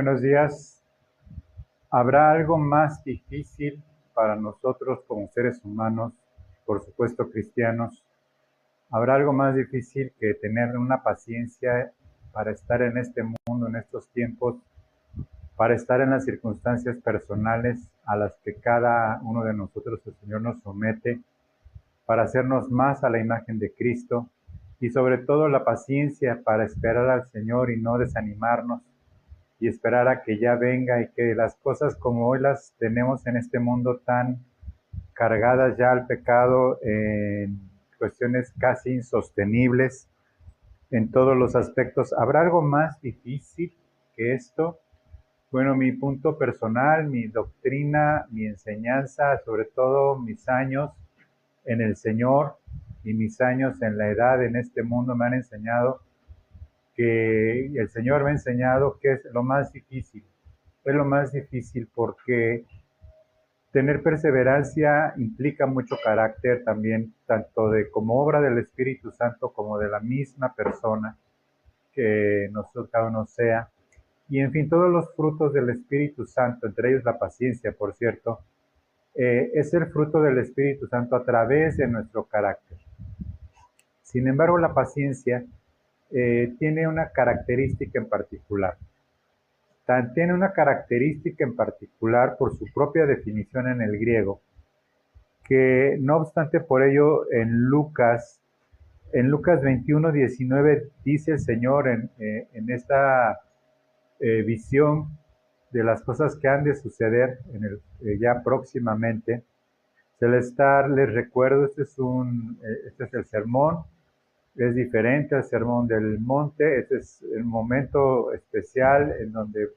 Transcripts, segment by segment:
Buenos días. ¿Habrá algo más difícil para nosotros como seres humanos, por supuesto cristianos? ¿Habrá algo más difícil que tener una paciencia para estar en este mundo, en estos tiempos, para estar en las circunstancias personales a las que cada uno de nosotros, el Señor, nos somete, para hacernos más a la imagen de Cristo y sobre todo la paciencia para esperar al Señor y no desanimarnos y esperar a que ya venga y que las cosas como hoy las tenemos en este mundo tan cargadas ya al pecado en cuestiones casi insostenibles en todos los aspectos? ¿Habrá algo más difícil que esto? Bueno, mi punto personal, mi doctrina, mi enseñanza, sobre todo mis años en el Señor y mis años en la edad en este mundo me han enseñado que el Señor me ha enseñado que es lo más difícil. Es lo más difícil porque tener perseverancia implica mucho carácter también, tanto de como obra del Espíritu Santo como de la misma persona que nosotros cada uno sea. Y en fin, todos los frutos del Espíritu Santo, entre ellos la paciencia, por cierto, es el fruto del Espíritu Santo a través de nuestro carácter. Sin embargo, la paciencia tiene una característica en particular. Tiene una característica en particular por su propia definición en el griego, que no obstante por ello en Lucas 21:19 dice el Señor en esta visión de las cosas que han de suceder ya próximamente. Les recuerdo, este es el sermón, es diferente al sermón del monte, este es el momento especial en donde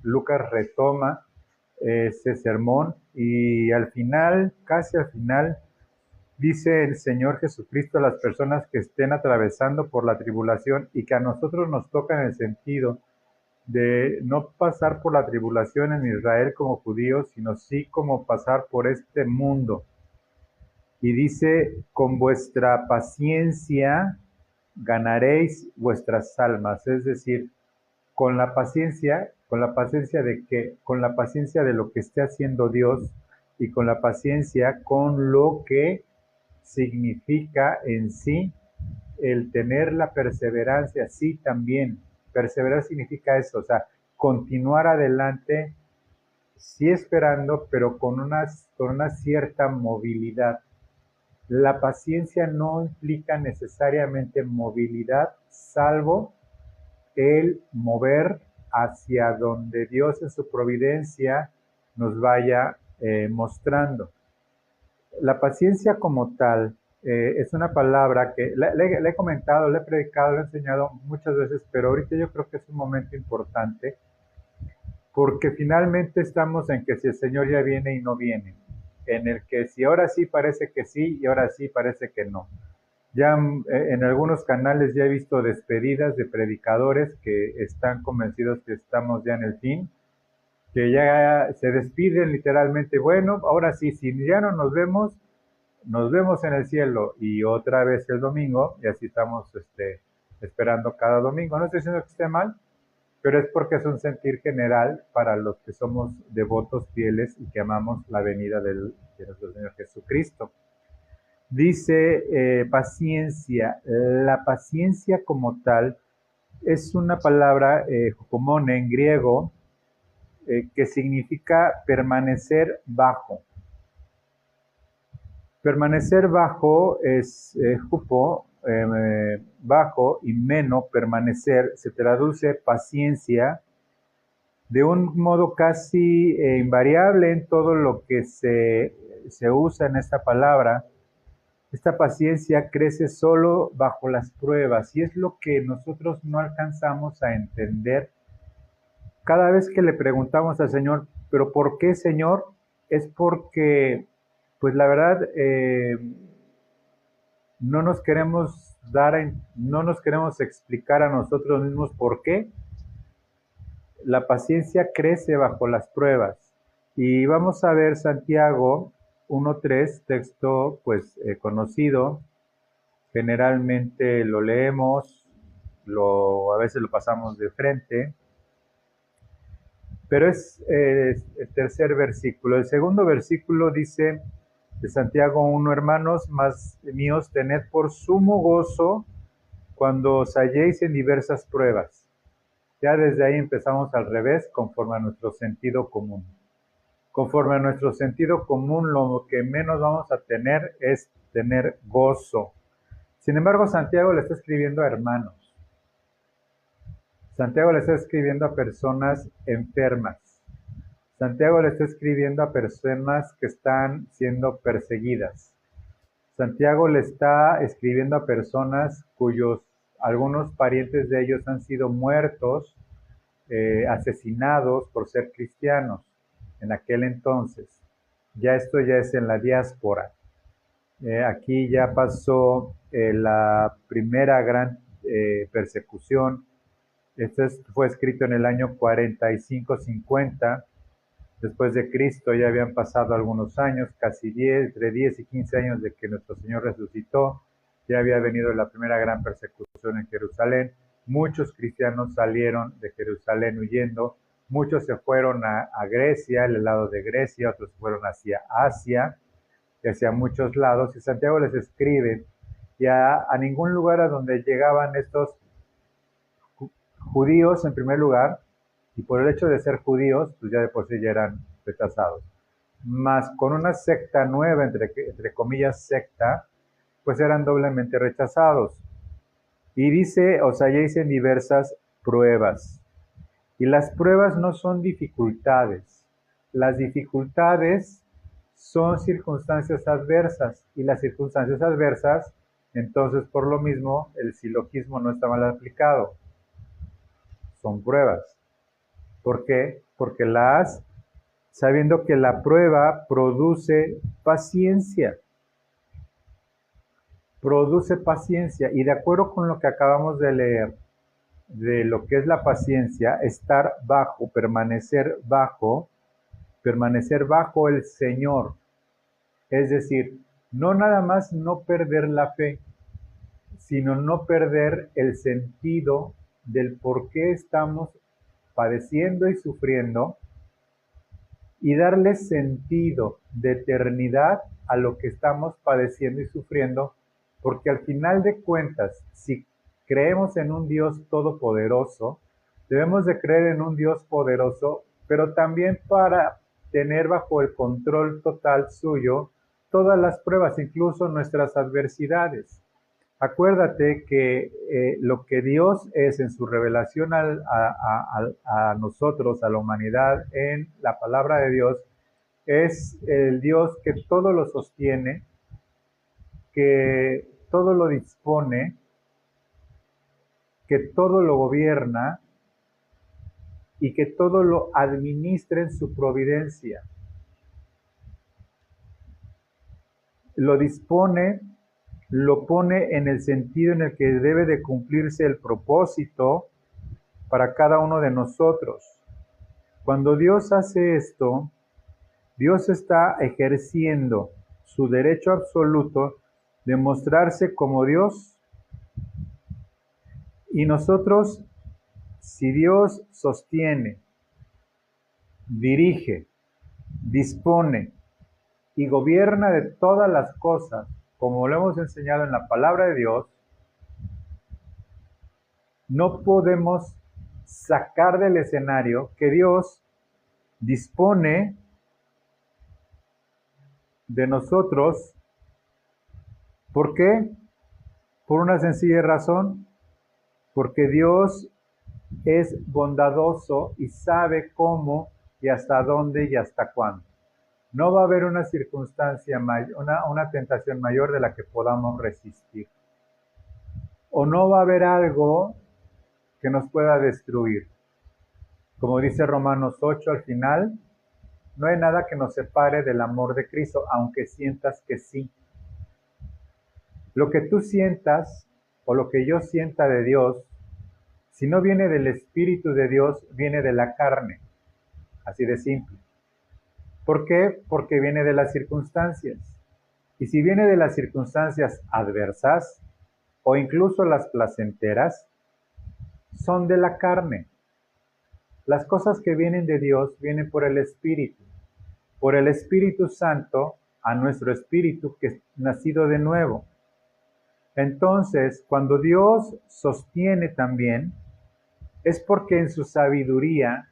Lucas retoma ese sermón y al final, casi al final, dice el Señor Jesucristo a las personas que estén atravesando por la tribulación y que a nosotros nos toca en el sentido de no pasar por la tribulación en Israel como judíos, sino sí como pasar por este mundo. Y dice, con vuestra paciencia ganaréis vuestras almas, es decir, con la paciencia de qué, con la paciencia de lo que esté haciendo Dios y con la paciencia con lo que significa en sí el tener la perseverancia, sí también. Perseverar significa eso, o sea, continuar adelante, sí esperando, pero con una cierta movilidad. La paciencia no implica necesariamente movilidad, salvo el mover hacia donde Dios en su providencia nos vaya mostrando. La paciencia como tal es una palabra que le he comentado, le he predicado, le he enseñado muchas veces, pero ahorita yo creo que es un momento importante porque finalmente estamos en que si el Señor ya viene y no viene, en el que si ahora sí parece que sí y ahora sí parece que no. Ya en algunos canales ya he visto despedidas de predicadores que están convencidos que estamos ya en el fin, que ya se despiden literalmente, bueno, ahora sí, si ya no nos vemos en el cielo y otra vez el domingo, y así estamos esperando cada domingo. No estoy diciendo que esté mal, pero es porque es un sentir general para los que somos devotos fieles y que amamos la venida de nuestro Señor Jesucristo. Dice paciencia. La paciencia como tal es una palabra jocomone en griego que significa permanecer bajo. Permanecer bajo es jupo, bajo, y meno, permanecer, se traduce paciencia de un modo casi invariable en todo lo que se usa en esta palabra. Esta paciencia crece solo bajo las pruebas y es lo que nosotros no alcanzamos a entender cada vez que le preguntamos al Señor, ¿pero por qué, Señor? Es porque, pues la verdad, no nos queremos no nos queremos explicar a nosotros mismos por qué. La paciencia crece bajo las pruebas. Y vamos a ver Santiago 1:3, texto pues conocido. Generalmente lo leemos, a veces lo pasamos de frente. Pero es el tercer versículo. El segundo versículo dice de Santiago 1, hermanos más míos, tened por sumo gozo cuando os halléis en diversas pruebas. Ya desde ahí empezamos al revés, conforme a nuestro sentido común. Conforme a nuestro sentido común, lo que menos vamos a tener es tener gozo. Sin embargo, Santiago le está escribiendo a hermanos. Santiago le está escribiendo a personas enfermas. Santiago le está escribiendo a personas que están siendo perseguidas. Santiago le está escribiendo a personas cuyos algunos parientes de ellos han sido muertos, asesinados por ser cristianos en aquel entonces. Ya esto ya es en la diáspora. Aquí ya pasó la primera gran persecución. Esto fue escrito en el año 45-50 después de Cristo. Ya habían pasado algunos años, casi 10, entre 10 y 15 años de que nuestro Señor resucitó. Ya había venido la primera gran persecución en Jerusalén. Muchos cristianos salieron de Jerusalén huyendo. Muchos se fueron a Grecia, el lado de Grecia, otros fueron hacia Asia y hacia muchos lados. Y Santiago les escribe, y a ningún lugar a donde llegaban estos judíos en primer lugar, y por el hecho de ser judíos, pues ya de por sí ya eran rechazados. Más con una secta nueva, entre comillas secta, pues eran doblemente rechazados. Y dice, os halléis en diversas pruebas. Y las pruebas no son dificultades. Las dificultades son circunstancias adversas. Y las circunstancias adversas, entonces por lo mismo, el silogismo no está mal aplicado. Son pruebas. ¿Por qué? Porque sabiendo que la prueba produce paciencia. Produce paciencia. Y de acuerdo con lo que acabamos de leer, de lo que es la paciencia, estar bajo, permanecer bajo el Señor. Es decir, no nada más no perder la fe, sino no perder el sentido del por qué estamos padeciendo y sufriendo, y darle sentido de eternidad a lo que estamos padeciendo y sufriendo, porque al final de cuentas, si creemos en un Dios todopoderoso, debemos de creer en un Dios poderoso, pero también para tener bajo el control total suyo todas las pruebas, incluso nuestras adversidades. Acuérdate que lo que Dios es en su revelación a nosotros, a la humanidad, en la palabra de Dios, es el Dios que todo lo sostiene, que todo lo dispone, que todo lo gobierna y que todo lo administra en su providencia. Lo dispone, lo pone en el sentido en el que debe de cumplirse el propósito para cada uno de nosotros. Cuando Dios hace esto, Dios está ejerciendo su derecho absoluto de mostrarse como Dios. Y nosotros, si Dios sostiene, dirige, dispone y gobierna de todas las cosas, como lo hemos enseñado en la palabra de Dios, no podemos sacar del escenario que Dios dispone de nosotros. ¿Por qué? Por una sencilla razón, porque Dios es bondadoso y sabe cómo y hasta dónde y hasta cuándo. No va a haber una circunstancia mayor, una tentación mayor de la que podamos resistir. O no va a haber algo que nos pueda destruir. Como dice Romanos 8 al final, no hay nada que nos separe del amor de Cristo, aunque sientas que sí. Lo que tú sientas o lo que yo sienta de Dios, si no viene del Espíritu de Dios, viene de la carne. Así de simple. ¿Por qué? Porque viene de las circunstancias. Y si viene de las circunstancias adversas o incluso las placenteras, son de la carne. Las cosas que vienen de Dios vienen por el Espíritu Santo a nuestro espíritu que es nacido de nuevo. Entonces, cuando Dios sostiene también, es porque en su sabiduría,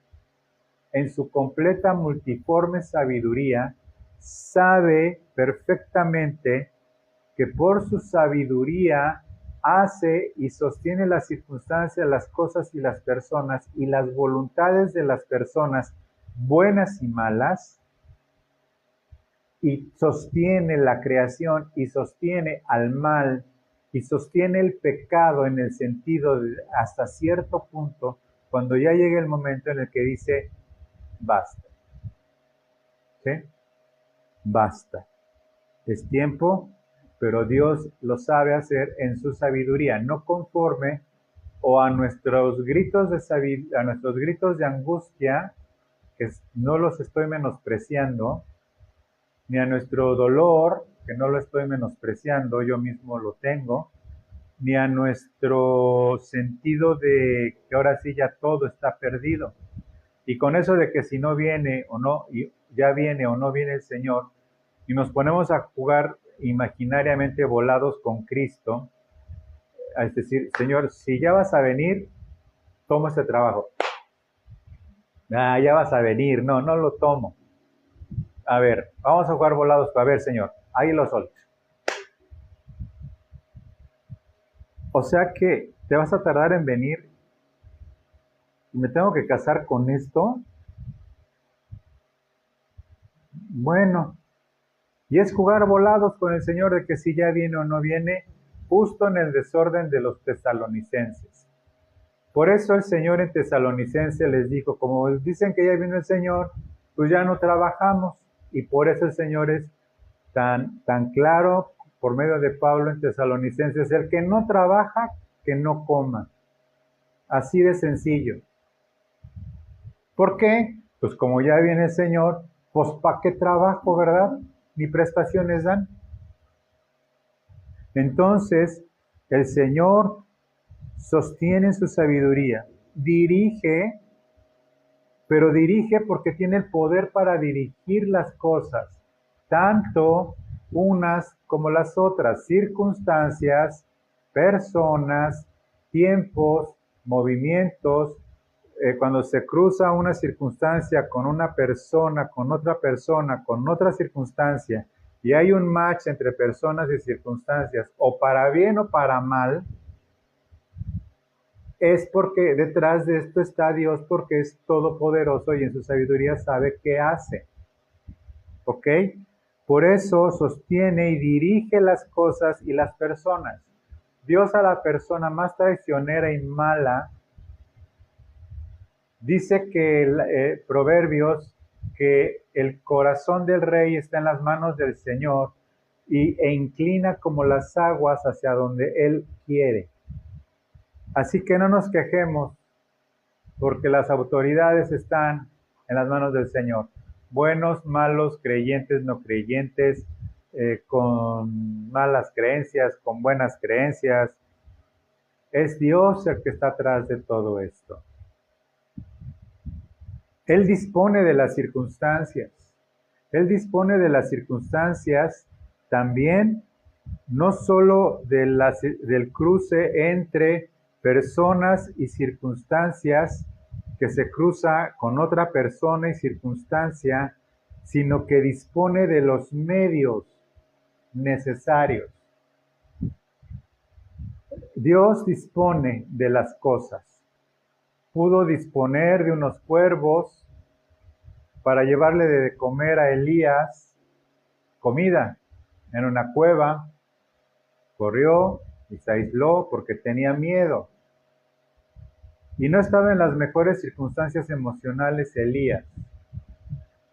en su completa multiforme sabiduría, sabe perfectamente que por su sabiduría hace y sostiene las circunstancias, las cosas y las personas y las voluntades de las personas, buenas y malas, y sostiene la creación y sostiene al mal y sostiene el pecado en el sentido de hasta cierto punto, cuando ya llega el momento en el que dice, basta, ¿sí? Basta. Es tiempo, pero Dios lo sabe hacer en su sabiduría, no conforme o a nuestros gritos a nuestros gritos de angustia, que no los estoy menospreciando, ni a nuestro dolor, que no lo estoy menospreciando, yo mismo lo tengo, ni a nuestro sentido de que ahora sí ya todo está perdido. Y con eso de que si no viene o no, ya viene o no viene el Señor, y nos ponemos a jugar imaginariamente volados con Cristo, es decir, Señor, si ya vas a venir, tomo este trabajo. Ah, ya vas a venir, no, no lo tomo. A ver, vamos a jugar volados. A ver, Señor, ahí lo solto. O sea que te vas a tardar en venir y me tengo que casar con esto. Bueno, y es jugar volados con el Señor de que si ya viene o no viene, justo en el desorden de los tesalonicenses. Por eso el Señor en Tesalonicense les dijo, como dicen que ya vino el Señor, pues ya no trabajamos. Y por eso el Señor es tan claro por medio de Pablo en Tesalonicenses, el que no trabaja, que no coma. Así de sencillo. ¿Por qué? Pues como ya viene el Señor, pues ¿para qué trabajo, verdad? Ni prestaciones dan. Entonces, el Señor sostiene su sabiduría, dirige, pero dirige porque tiene el poder para dirigir las cosas, tanto unas como las otras, circunstancias, personas, tiempos, movimientos. Cuando se cruza una circunstancia con una persona, con otra circunstancia, y hay un match entre personas y circunstancias, o para bien o para mal, es porque detrás de esto está Dios, porque es todopoderoso y en su sabiduría sabe qué hace. ¿Ok? Por eso sostiene y dirige las cosas y las personas. Dios a la persona más traicionera y mala, dice que Proverbios, que el corazón del rey está en las manos del Señor e inclina como las aguas hacia donde Él quiere. Así que no nos quejemos, porque las autoridades están en las manos del Señor. Buenos, malos, creyentes, no creyentes, con malas creencias, con buenas creencias. Es Dios el que está atrás de todo esto. Él dispone de las circunstancias. Él dispone de las circunstancias también, no solo del cruce entre personas y circunstancias, que se cruza con otra persona y circunstancia, sino que dispone de los medios necesarios. Dios dispone de las cosas. Pudo disponer de unos cuervos para llevarle de comer a Elías comida en una cueva. Corrió y se aisló porque tenía miedo. Y no estaba en las mejores circunstancias emocionales Elías.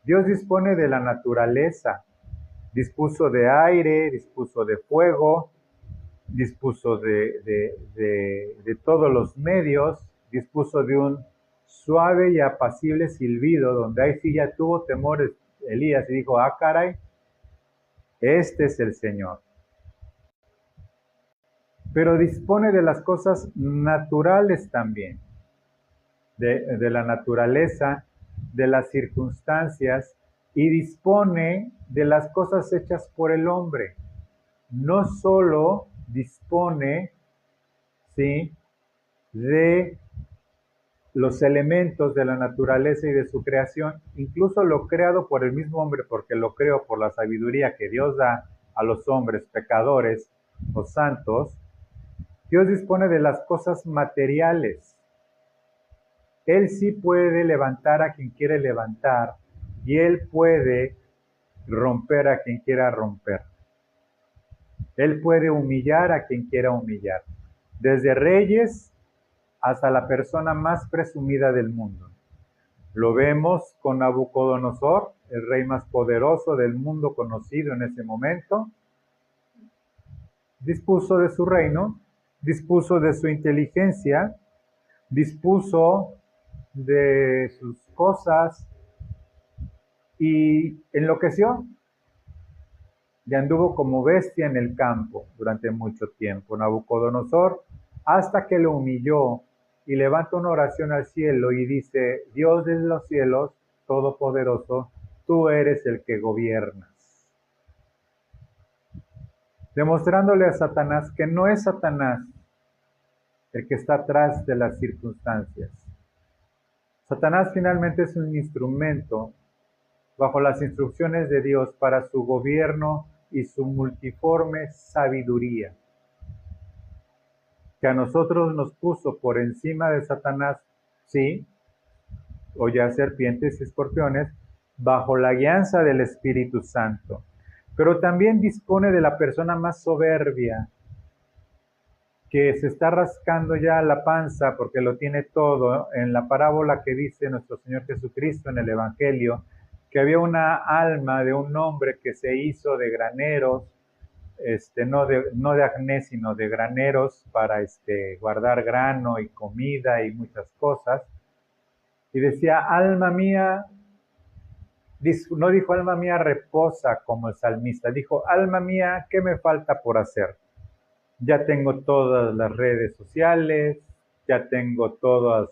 Dios dispone de la naturaleza, dispuso de aire, dispuso de fuego, dispuso de todos los medios, dispuso de un suave y apacible silbido, donde ahí sí ya tuvo temores Elías y dijo, ah caray, este es el Señor. Pero dispone de las cosas naturales también. de la naturaleza, de las circunstancias y dispone de las cosas hechas por el hombre. No solo dispone, ¿sí?, de los elementos de la naturaleza y de su creación, incluso lo creado por el mismo hombre, porque lo creó por la sabiduría que Dios da a los hombres pecadores o santos. Dios dispone de las cosas materiales. Él sí puede levantar a quien quiere levantar y Él puede romper a quien quiera romper. Él puede humillar a quien quiera humillar, desde reyes hasta la persona más presumida del mundo. Lo vemos con Nabucodonosor, el rey más poderoso del mundo conocido en ese momento. Dispuso de su reino, dispuso de su inteligencia, dispuso de sus cosas y enloqueció y anduvo como bestia en el campo durante mucho tiempo. Nabucodonosor, hasta que lo humilló y levanta una oración al cielo y dice: Dios de los cielos, todopoderoso, tú eres el que gobiernas. Demostrándole a Satanás que no es Satanás el que está atrás de las circunstancias. Satanás finalmente es un instrumento bajo las instrucciones de Dios para su gobierno y su multiforme sabiduría, que a nosotros nos puso por encima de Satanás, sí, o ya serpientes y escorpiones, bajo la guianza del Espíritu Santo. Pero también dispone de la persona más soberbia, que se está rascando ya la panza porque lo tiene todo, en la parábola que dice nuestro Señor Jesucristo en el Evangelio, que había una alma de un hombre que se hizo de graneros, no de acné, sino de graneros para guardar grano y comida y muchas cosas. Y decía: alma mía, no dijo alma mía reposa como el salmista, dijo: alma mía, ¿qué me falta por hacer? Ya tengo todas las redes sociales, ya tengo todas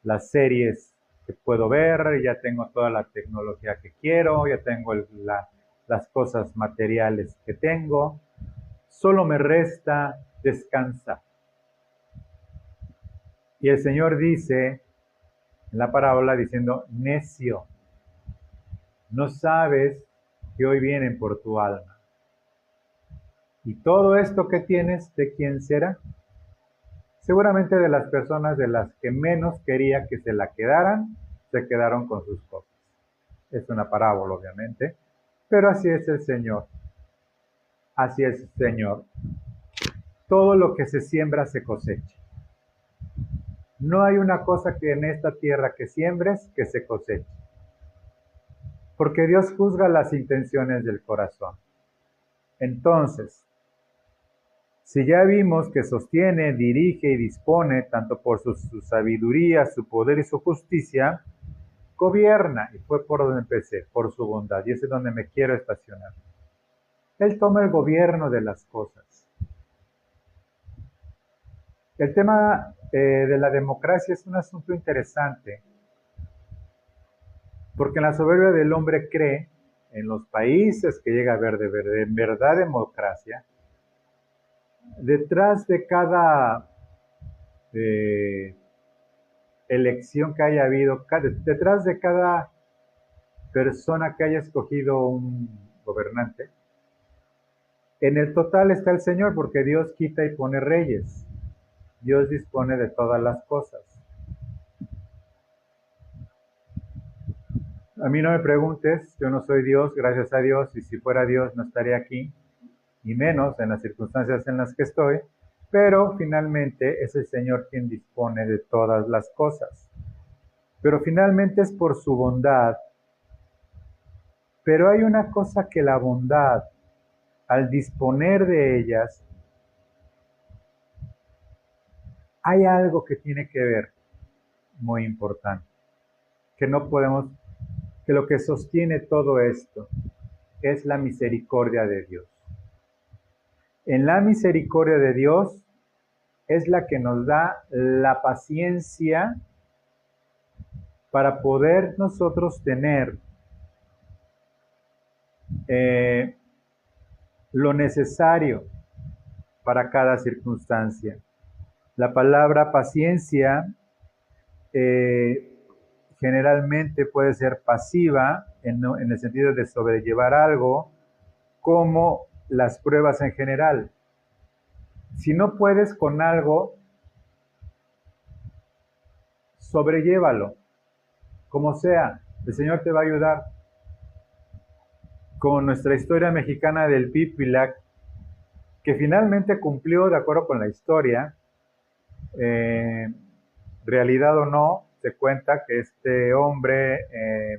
las series que puedo ver, ya tengo toda la tecnología que quiero, ya tengo las cosas materiales que tengo, solo me resta descansar. Y el Señor dice en la parábola diciendo: necio, no sabes que hoy vienen por tu alma. ¿Y todo esto que tienes, de quién será? Seguramente de las personas de las que menos quería que se la quedaran, se quedaron con sus cosas. Es una parábola, obviamente, pero así es el Señor. Así es el Señor. Todo lo que se siembra se cosecha. No hay una cosa que en esta tierra que siembres que se coseche, porque Dios juzga las intenciones del corazón. Entonces, si ya vimos que sostiene, dirige y dispone, tanto por su sabiduría, su poder y su justicia, gobierna, y fue por donde empecé, por su bondad, y ese es donde me quiero estacionar. Él toma el gobierno de las cosas. El tema de la democracia es un asunto interesante, porque en la soberbia del hombre cree, en los países que llega a haber de verdad democracia, detrás de cada elección que haya habido, detrás de cada persona que haya escogido un gobernante, en el total está el Señor, porque Dios quita y pone reyes. Dios dispone de todas las cosas. A mí no me preguntes, yo no soy Dios, gracias a Dios, y si fuera Dios no estaría aquí, y menos en las circunstancias en las que estoy, pero finalmente es el Señor quien dispone de todas las cosas. Pero finalmente es por su bondad. Pero hay una cosa que la bondad, al disponer de ellas, hay algo que tiene que ver, muy importante, que no podemos, que lo que sostiene todo esto es la misericordia de Dios. En la misericordia de Dios es la que nos da la paciencia para poder nosotros tener lo necesario para cada circunstancia. La palabra paciencia generalmente puede ser pasiva en el sentido de sobrellevar algo, como las pruebas en general. Si no puedes con algo, sobrellévalo, como sea, el Señor te va a ayudar. Como nuestra historia mexicana del Pipilac, que finalmente cumplió de acuerdo con la historia, realidad o no, se cuenta que este hombre,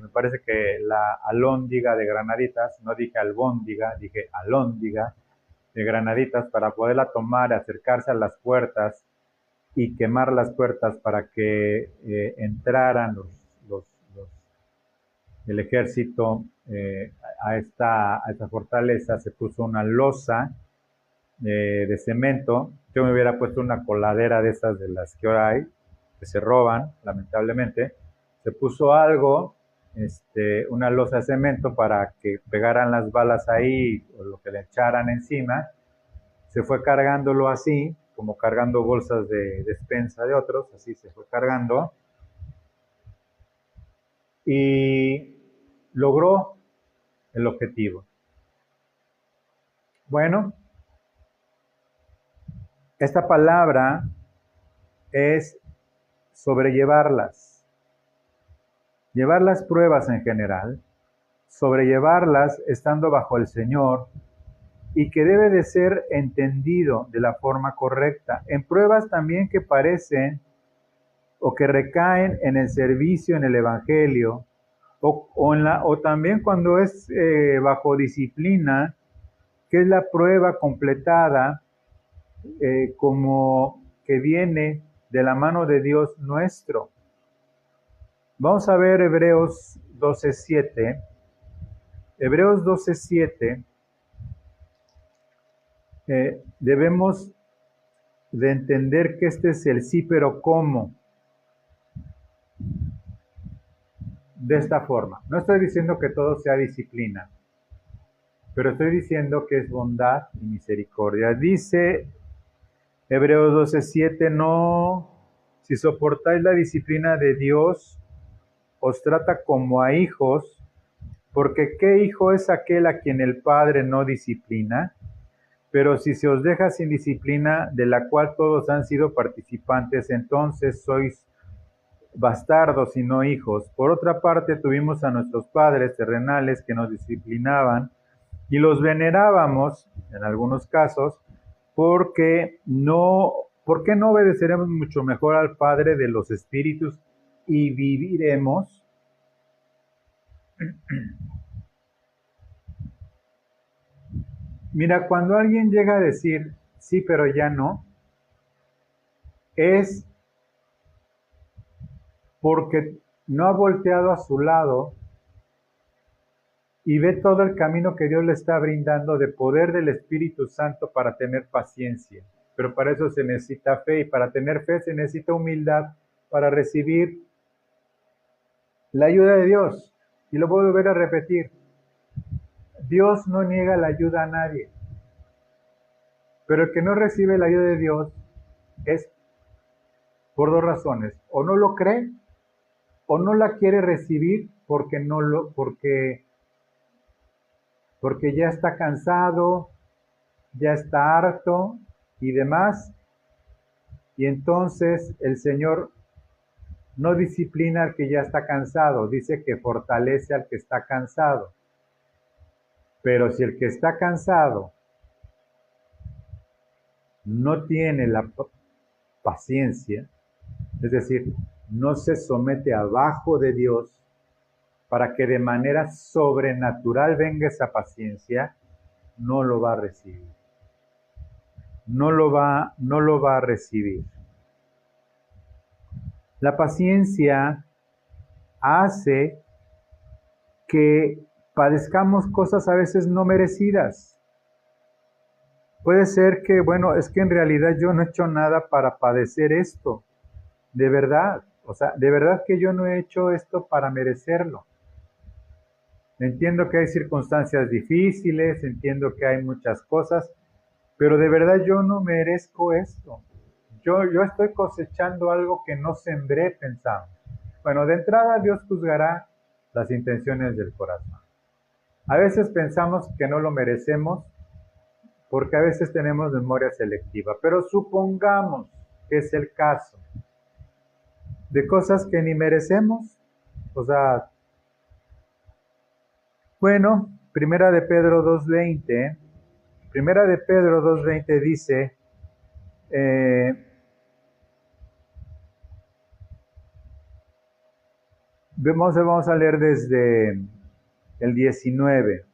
me parece que la alhóndiga de Granaditas, no dije albóndiga, dije alhóndiga de Granaditas, para poderla tomar, acercarse a las puertas y quemar las puertas para que entraran el ejército a esta fortaleza, se puso una losa de cemento. Yo me hubiera puesto una coladera de esas de las que ahora hay, que se roban, lamentablemente. Se puso algo, una losa de cemento para que pegaran las balas ahí o lo que le echaran encima. Se fue cargándolo así, como cargando bolsas de despensa de otros, así se fue cargando. Y logró el objetivo. Bueno, esta palabra es sobrellevarlas, llevar las pruebas en general, sobrellevarlas estando bajo el Señor, y que debe de ser entendido de la forma correcta. En pruebas también que parecen o que recaen en el servicio, en el Evangelio, o también cuando es bajo disciplina, que es la prueba completada, como que viene de la mano de Dios nuestro. Vamos a ver Hebreos 12:7. Hebreos 12:7. Debemos de entender que este es el sí, pero ¿cómo? De esta forma. No estoy diciendo que todo sea disciplina, pero estoy diciendo que es bondad y misericordia. Dice Hebreos 12:7, no, si soportáis la disciplina de Dios, os trata como a hijos, porque ¿qué hijo es aquel a quien el Padre no disciplina? Pero si se os deja sin disciplina, de la cual todos han sido participantes, entonces sois bastardos y no hijos. Por otra parte, tuvimos a nuestros padres terrenales que nos disciplinaban y los venerábamos, en algunos casos, ¿por qué no obedeceremos mucho mejor al Padre de los Espíritus y viviremos? Mira, cuando alguien llega a decir, sí, pero ya no, es porque no ha volteado a su lado y ve todo el camino que Dios le está brindando de poder del Espíritu Santo para tener paciencia. Pero para eso se necesita fe, y para tener fe se necesita humildad para recibir la ayuda de Dios. Y lo voy a volver a repetir. Dios no niega la ayuda a nadie. Pero el que no recibe la ayuda de Dios es por dos razones. O no lo cree, o no la quiere recibir porque ya está cansado, ya está harto y demás. Y entonces el Señor no disciplina al que ya está cansado, dice que fortalece al que está cansado. Pero si el que está cansado no tiene la paciencia, es decir, no se somete abajo de Dios para que de manera sobrenatural venga esa paciencia, no lo va a recibir. No lo va a recibir. La paciencia hace que padezcamos cosas a veces no merecidas. Puede ser que, bueno, es que en realidad yo no he hecho nada para padecer esto, de verdad. O sea, de verdad que yo no he hecho esto para merecerlo. Entiendo que hay circunstancias difíciles, entiendo que hay muchas cosas, pero de verdad yo no merezco esto. Yo estoy cosechando algo que no sembré, pensamos. Bueno, de entrada Dios juzgará las intenciones del corazón. A veces pensamos que no lo merecemos porque a veces tenemos memoria selectiva, pero supongamos que es el caso de cosas que ni merecemos. O sea, bueno, Primera de Pedro 2:20 dice, eh, vamos a leer desde el 19.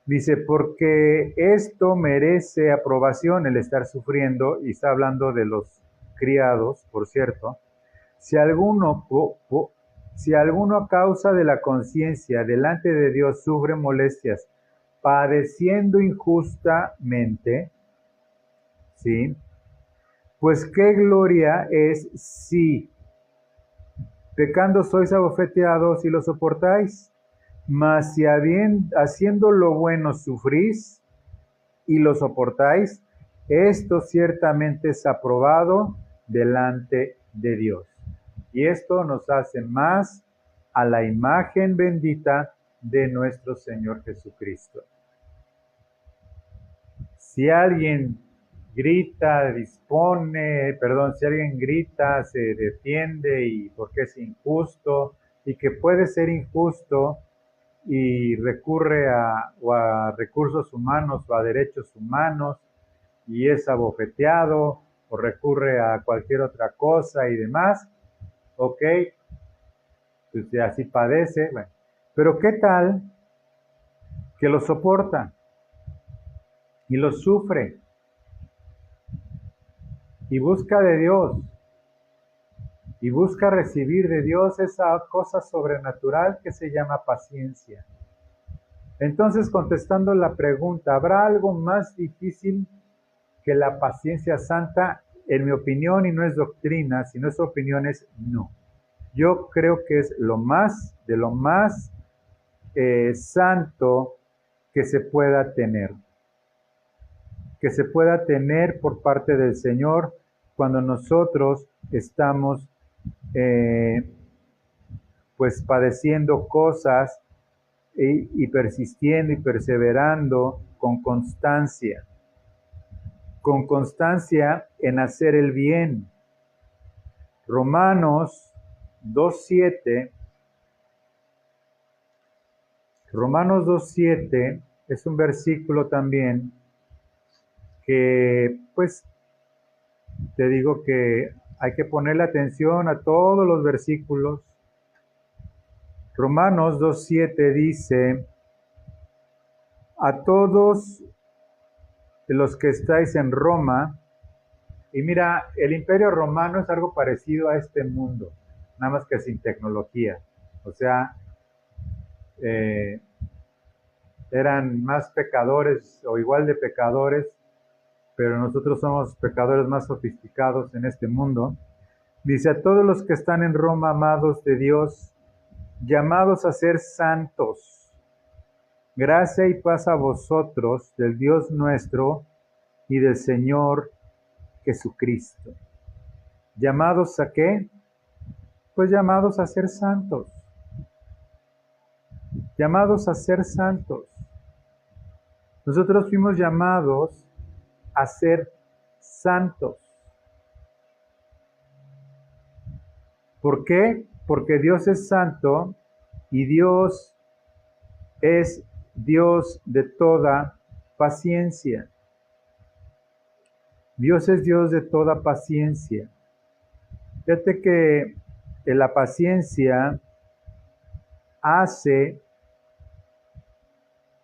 Dice, porque esto merece aprobación el estar sufriendo, y está hablando de los criados, por cierto, si alguno, si alguno a causa de la conciencia delante de Dios sufre molestias, padeciendo injustamente, ¿sí? Pues qué gloria es si pecando sois abofeteados y lo soportáis. Mas si haciendo lo bueno sufrís y lo soportáis, esto ciertamente es aprobado delante de Dios. Y esto nos hace más a la imagen bendita de nuestro Señor Jesucristo. Si alguien grita, si alguien grita, se defiende y porque es injusto y que puede ser injusto, y recurre a recursos humanos o a derechos humanos y es abofeteado o recurre a cualquier otra cosa y demás, ok, pues así padece, bueno. Pero ¿qué tal que lo soporta y lo sufre y busca de Dios y busca recibir de Dios esa cosa sobrenatural que se llama paciencia? Entonces, contestando la pregunta, ¿habrá algo más difícil que la paciencia santa? En mi opinión, y no es doctrina, sino es opinión, es no. Yo creo que es lo más santo que se pueda tener. Que se pueda tener por parte del Señor cuando nosotros estamos pues padeciendo cosas y persistiendo y perseverando con constancia en hacer el bien. Romanos 2:7 es un versículo también que, pues, te digo que hay que ponerle atención a todos los versículos. Romanos 2:7 dice, a todos los que estáis en Roma, y mira, el imperio romano es algo parecido a este mundo, nada más que sin tecnología. O sea, eran más pecadores o igual de pecadores, pero nosotros somos pecadores más sofisticados en este mundo. Dice, a todos los que están en Roma, amados de Dios, llamados a ser santos, gracia y paz a vosotros, del Dios nuestro y del Señor Jesucristo. ¿Llamados a qué? Pues llamados a ser santos. Llamados a ser santos. Nosotros fuimos llamados a ser santos. ¿Por qué? Porque Dios es santo y Dios es Dios de toda paciencia. Dios es Dios de toda paciencia. Fíjate que la paciencia hace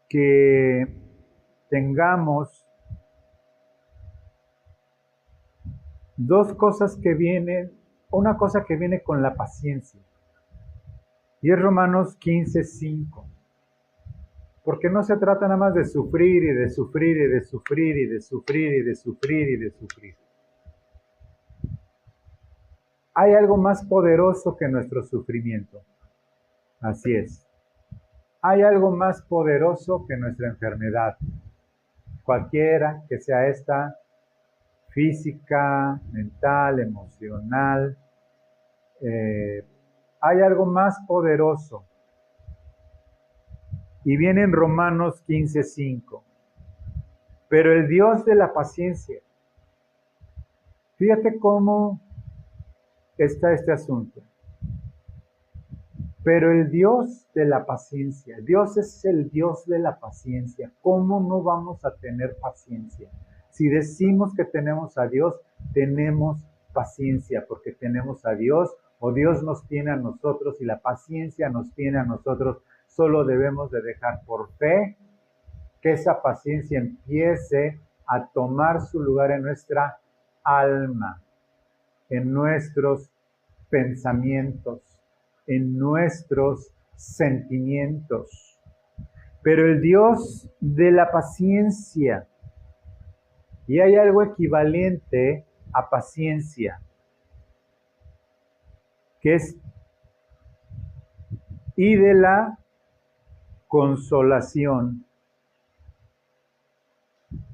que tengamos dos cosas que vienen, una cosa que viene con la paciencia, y es Romanos 15:5, porque no se trata nada más de sufrir y de sufrir y de sufrir y de sufrir y de sufrir y de sufrir. Hay algo más poderoso que nuestro sufrimiento. Así es. Hay algo más poderoso que nuestra enfermedad. Cualquiera que sea esta, física, mental, emocional, hay algo más poderoso. Y viene en Romanos 15:5. Pero el Dios de la paciencia, fíjate cómo está este asunto. Pero el Dios de la paciencia, Dios es el Dios de la paciencia. ¿Cómo no vamos a tener paciencia? Si decimos que tenemos a Dios, tenemos paciencia porque tenemos a Dios o Dios nos tiene a nosotros y la paciencia nos tiene a nosotros. Solo debemos de dejar por fe que esa paciencia empiece a tomar su lugar en nuestra alma, en nuestros pensamientos, en nuestros sentimientos. Pero el Dios de la paciencia, y hay algo equivalente a paciencia, que es y de la consolación.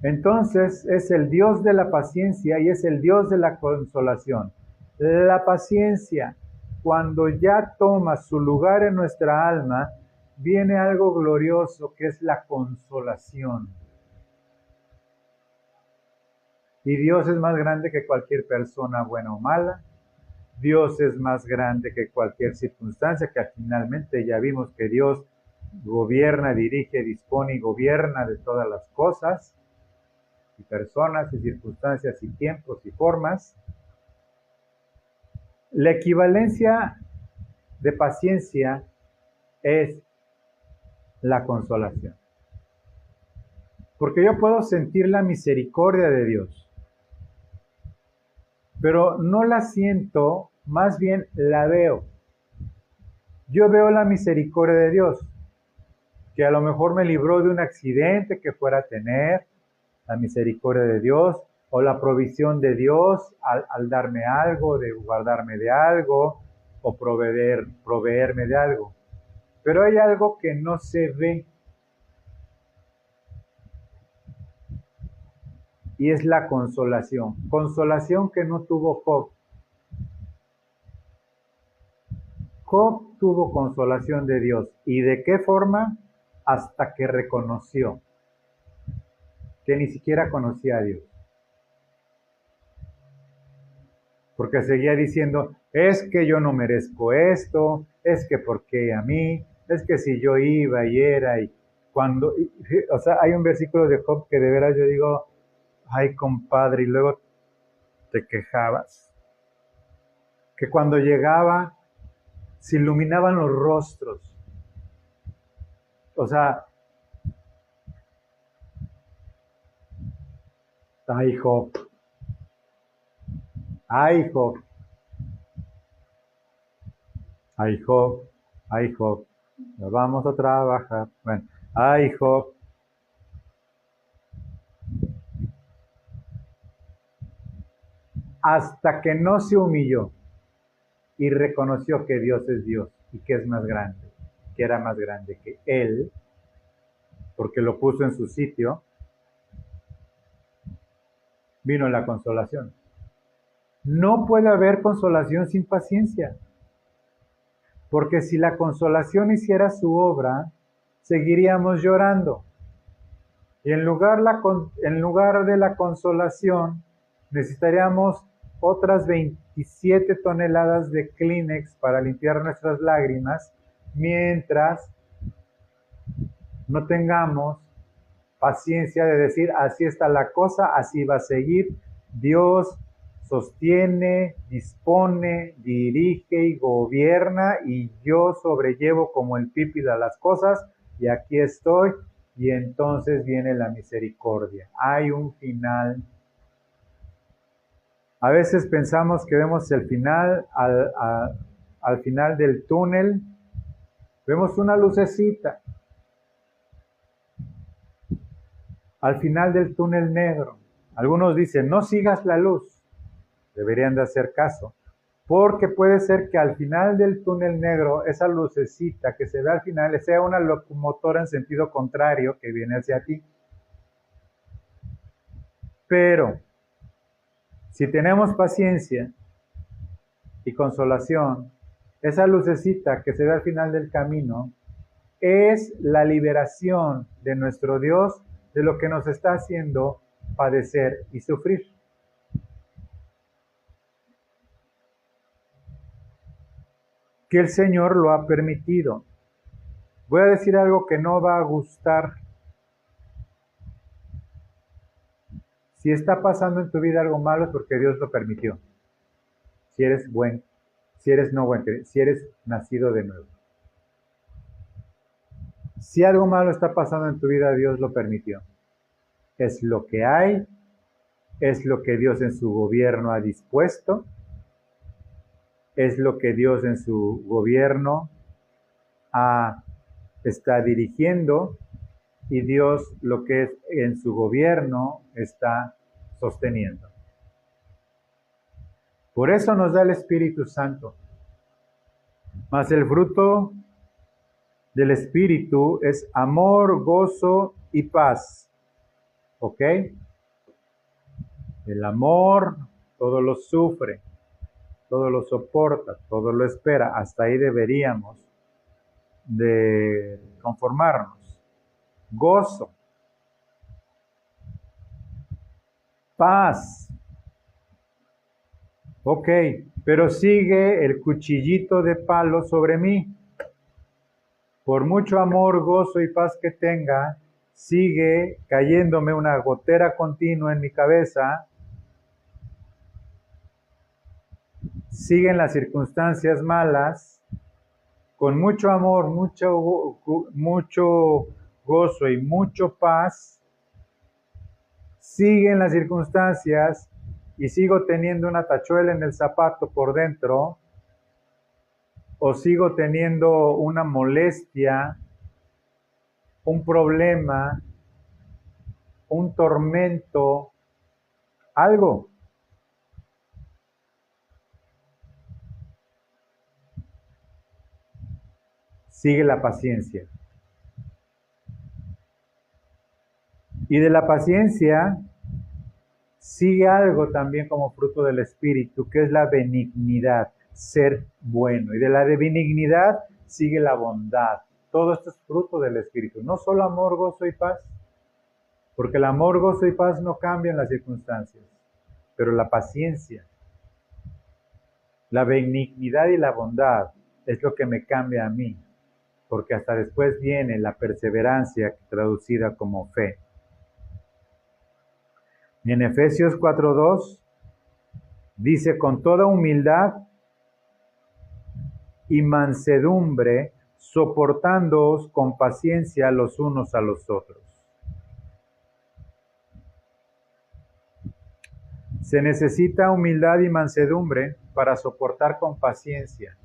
Entonces es el Dios de la paciencia y es el Dios de la consolación. La paciencia, cuando ya toma su lugar en nuestra alma, viene algo glorioso que es la consolación. Y Dios es más grande que cualquier persona buena o mala. Dios es más grande que cualquier circunstancia, que finalmente ya vimos que Dios gobierna, dirige, dispone y gobierna de todas las cosas, y personas, y circunstancias, y tiempos, y formas. La equivalencia de paciencia es la consolación. Porque yo puedo sentir la misericordia de Dios, pero no la siento, más bien la veo. Yo veo la misericordia de Dios, que a lo mejor me libró de un accidente que fuera a tener, la misericordia de Dios, o la provisión de Dios al darme algo, de guardarme de algo, o proveerme de algo. Pero hay algo que no se ve, y es la consolación. Consolación que no tuvo Job. Job tuvo consolación de Dios. ¿Y de qué forma? Hasta que reconoció que ni siquiera conocía a Dios. Porque seguía diciendo, es que yo no merezco esto, es que por qué a mí, es que si yo iba y era, y cuando, o sea, hay un versículo de Job que de veras yo digo, ay compadre, y luego te quejabas. Que cuando llegaba, se iluminaban los rostros. O sea, ay Job, ay Job, ay Job, ay Job, nos vamos a trabajar. Bueno, ay Job. Hasta que no se humilló y reconoció que Dios es Dios y que es más grande, que era más grande que él, porque lo puso en su sitio, vino la consolación. No puede haber consolación sin paciencia, porque si la consolación hiciera su obra, seguiríamos llorando. Y en lugar de la consolación, necesitaríamos otras 27 toneladas de Kleenex para limpiar nuestras lágrimas, mientras no tengamos paciencia de decir, así está la cosa, así va a seguir. Dios sostiene, dispone, dirige y gobierna, y yo sobrellevo como el pípila las cosas, y aquí estoy. Y entonces viene la misericordia. Hay un final. A veces pensamos que vemos el final, al final del túnel, vemos una lucecita. Al final del túnel negro. Algunos dicen, no sigas la luz. Deberían de hacer caso. Porque puede ser que al final del túnel negro, esa lucecita que se ve al final sea una locomotora en sentido contrario que viene hacia ti. Pero si tenemos paciencia y consolación, esa lucecita que se ve al final del camino es la liberación de nuestro Dios de lo que nos está haciendo padecer y sufrir. Que el Señor lo ha permitido. Voy a decir algo que no va a gustar. Si está pasando en tu vida algo malo es porque Dios lo permitió. Si eres si eres nacido de nuevo. Si algo malo está pasando en tu vida, Dios lo permitió. Es lo que hay, es lo que Dios en su gobierno ha dispuesto, es lo que Dios en su gobierno está dirigiendo, y Dios lo que es en su gobierno está sosteniendo. Por eso nos da el Espíritu Santo. Mas el fruto del Espíritu es amor, gozo y paz. ¿Ok? El amor todo lo sufre, todo lo soporta, todo lo espera. Hasta ahí deberíamos de conformarnos. Gozo, paz. Ok, pero sigue el cuchillito de palo sobre mí. Por mucho amor, gozo y paz que tenga, sigue cayéndome una gotera continua en mi cabeza. Siguen las circunstancias malas. Con mucho amor, mucho gozo y mucho paz, siguen las circunstancias y sigo teniendo una tachuela en el zapato por dentro, o sigo teniendo una molestia, un problema, un tormento, algo. Sigue la paciencia. Y de la paciencia sigue algo también como fruto del Espíritu, que es la benignidad, ser bueno. Y de la benignidad sigue la bondad. Todo esto es fruto del Espíritu. No solo amor, gozo y paz, porque el amor, gozo y paz no cambian las circunstancias, pero la paciencia, la benignidad y la bondad es lo que me cambia a mí, porque hasta después viene la perseverancia traducida como fe. En Efesios 4:2 dice: con toda humildad y mansedumbre, soportándoos con paciencia los unos a los otros. Se necesita humildad y mansedumbre para soportar con paciencia.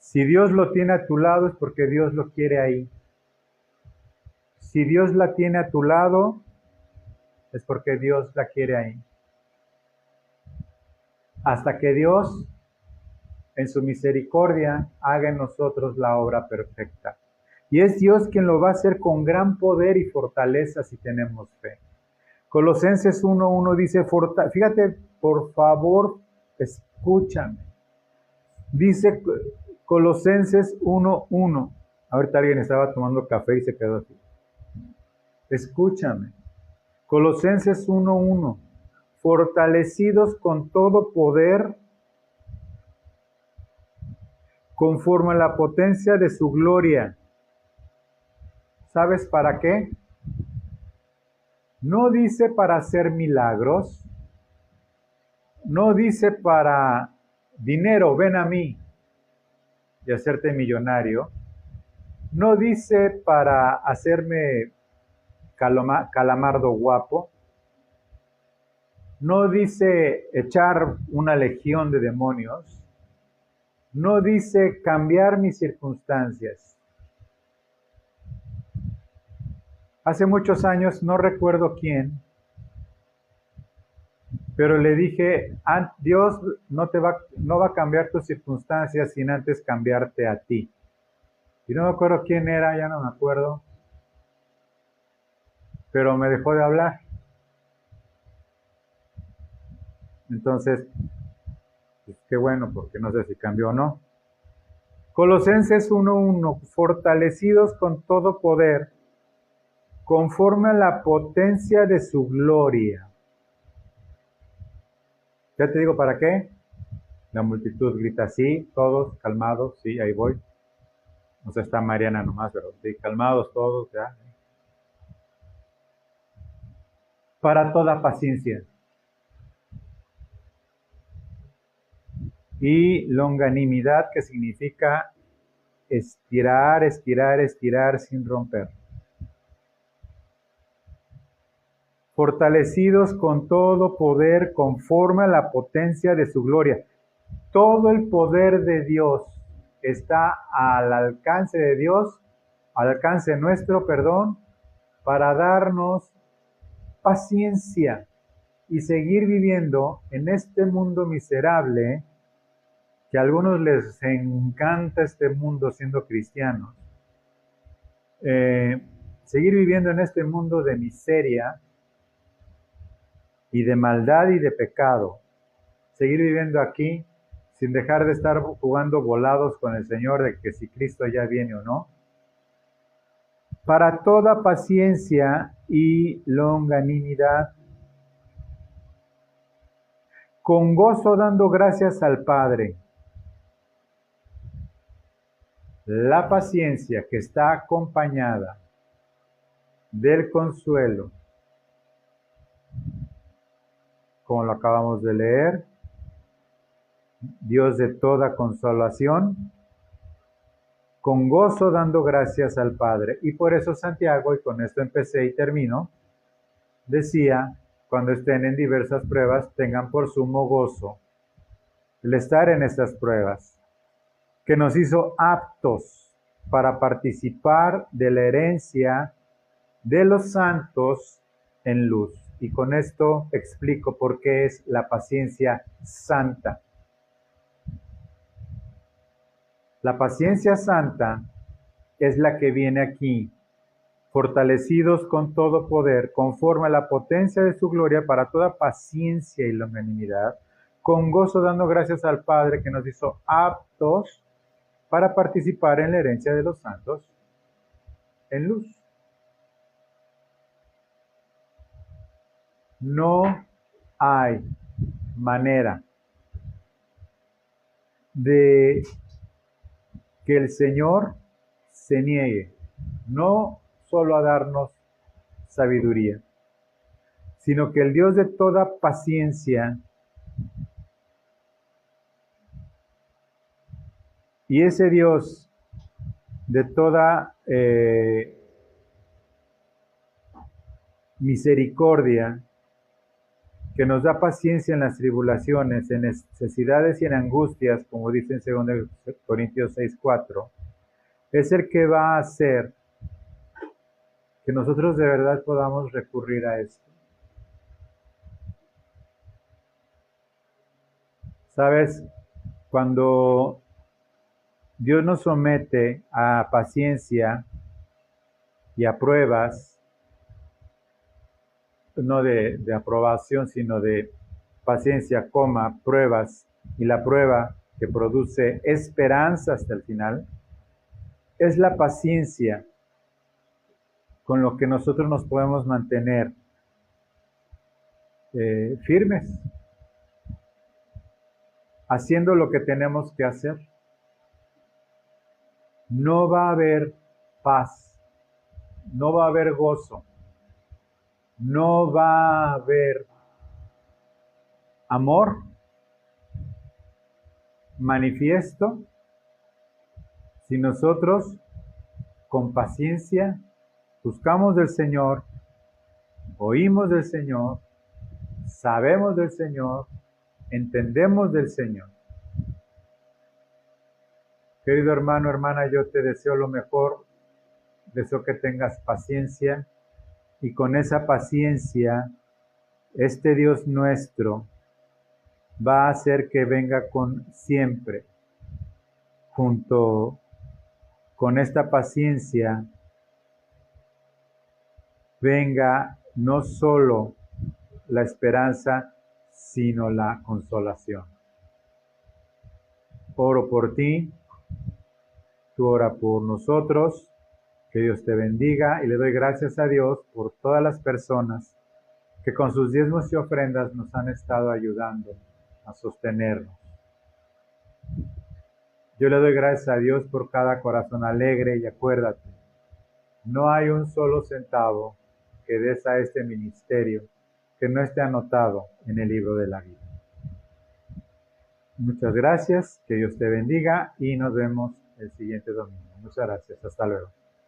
Si Dios lo tiene a tu lado es porque Dios lo quiere ahí. Si Dios la tiene a tu lado es porque Dios la quiere ahí. Hasta que Dios, en su misericordia, haga en nosotros la obra perfecta. Y es Dios quien lo va a hacer con gran poder y fortaleza si tenemos fe. Colosenses 1:1 dice, fíjate, por favor, escúchame. Dice Colosenses 1:1. Ahorita alguien estaba tomando café y se quedó así. Escúchame. Colosenses 1:1. Fortalecidos con todo poder conforme a la potencia de su gloria. ¿Sabes para qué? No dice para hacer milagros, no dice para dinero, ven a mí y hacerte millonario, no dice para hacerme calamardo guapo, no dice echar una legión de demonios, no dice cambiar mis circunstancias. Hace muchos años, no recuerdo quién, Pero le dije, Dios no va a cambiar tus circunstancias sin antes cambiarte a ti. Y no me acuerdo quién era, ya no me acuerdo, pero me dejó de hablar. Entonces, pues, qué bueno, porque no sé si cambió o no. Colosenses 1:1, fortalecidos con todo poder, conforme a la potencia de su gloria. Ya te digo, ¿para qué? La multitud grita, sí, todos calmados, sí, ahí voy. O sea, está Mariana nomás, pero sí, calmados todos, ya. Para toda paciencia y longanimidad, que significa estirar, estirar, estirar sin romper. Fortalecidos con todo poder conforme a la potencia de su gloria. Todo el poder de Dios está al alcance de Dios, al alcance nuestro, perdón, para darnos paciencia y seguir viviendo en este mundo miserable, que a algunos les encanta este mundo siendo cristianos. Seguir viviendo en este mundo de miseria y de maldad y de pecado. Seguir viviendo aquí sin dejar de estar jugando volados con el Señor de que si Cristo ya viene o no. Para toda paciencia y longanimidad, con gozo dando gracias al Padre. La paciencia que está acompañada del consuelo, como lo acabamos de leer, Dios de toda consolación, con gozo dando gracias al Padre. Y por eso Santiago, y con esto empecé y termino, decía, cuando estén en diversas pruebas, tengan por sumo gozo el estar en estas pruebas, que nos hizo aptos para participar de la herencia de los santos en luz. Y con esto explico por qué es la paciencia santa. La paciencia santa es la que viene aquí, fortalecidos con todo poder, conforme a la potencia de su gloria, para toda paciencia y longanimidad, con gozo dando gracias al Padre que nos hizo aptos para participar en la herencia de los santos en luz. No hay manera de que el Señor se niegue, no solo a darnos sabiduría, sino que el Dios de toda paciencia y ese Dios de toda misericordia, que nos da paciencia en las tribulaciones, en necesidades y en angustias, como dice en 2 Corintios 6:4, es el que va a hacer que nosotros de verdad podamos recurrir a esto. ¿Sabes? Cuando Dios nos somete a paciencia y a pruebas, no de aprobación, sino de paciencia, pruebas, y la prueba que produce esperanza hasta el final, es la paciencia con lo que nosotros nos podemos mantener firmes, haciendo lo que tenemos que hacer. No va a haber paz, no va a haber gozo, no va a haber amor manifiesto si nosotros con paciencia buscamos del Señor, oímos del Señor, sabemos del Señor, entendemos del Señor. Querido hermano, hermana, yo te deseo lo mejor, deseo que tengas paciencia y con esa paciencia este Dios nuestro va a hacer que venga con siempre, junto con esta paciencia, venga no solo la esperanza, sino la consolación. Oro por ti, tú ora por nosotros, que Dios te bendiga y le doy gracias a Dios por todas las personas que con sus diezmos y ofrendas nos han estado ayudando a sostenernos. Yo le doy gracias a Dios por cada corazón alegre y acuérdate, no hay un solo centavo que des a este ministerio que no esté anotado en el libro de la vida. Muchas gracias, que Dios te bendiga y nos vemos el siguiente domingo. Muchas gracias, hasta luego.